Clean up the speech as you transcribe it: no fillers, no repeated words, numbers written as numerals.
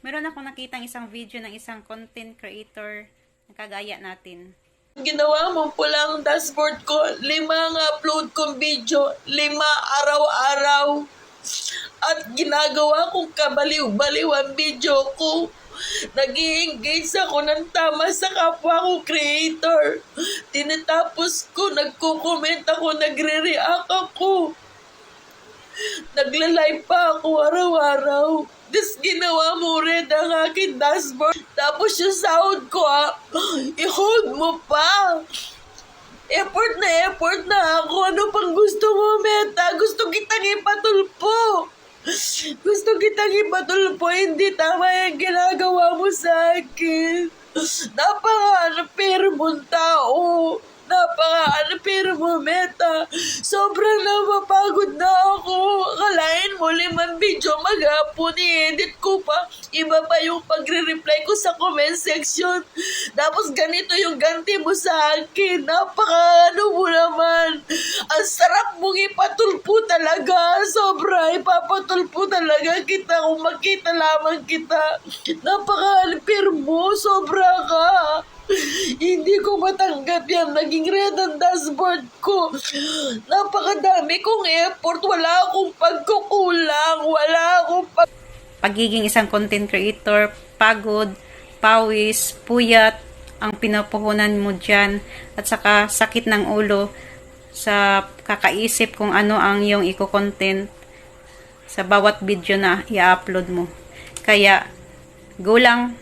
Meron ako nakitang isang video ng isang content creator na kagaya natin. Ginawa mo po lang dashboard ko, 5 ang upload kong video, 5 araw-araw. At ginagawa kong kabaliw-baliw ang video ko. Nag-i-engage ako ng tama sa kapwa ko creator. Tinatapos ko, nagko-comment ako, nagre-react ako. Nagla-live pa ako araw-araw. Tapos ginawa mo red ang aking dashboard. Tapos yung sahod ko, i-hold mo pa. Effort na ako. Ano pang gusto mo, Meta? Gusto kitang ipatulpo. Gusto kitang ipatulpo. Hindi tama yung ginagawa mo sa akin. Napaka-unfair mong tao. Napaka-unfair mo, Meta. Sobrang napapagod na ako. Kalain mo 5 video maghapon, i-edit ko pa. Iba pa yung pagre-reply ko sa comment section. Tapos ganito yung ganti mo sa akin. Napaka-ano mo naman. Ang sarap mong ipatulpo talaga. Sobra, ipapatulpo talaga kita kung makita lamang kita. Napaka-unfair mo. Sobra ka. Hindi ko matanggap yan. Naging red ang dashboard ko. Napakadami kong effort. Wala akong pagkukulang. Wala akong Pagiging isang content creator, pagod, pawis, puyat, ang pinapuhunan mo dyan, at saka sakit ng ulo sa kakaisip kung ano ang iyong i-content sa bawat video na i-upload mo. Kaya, go lang.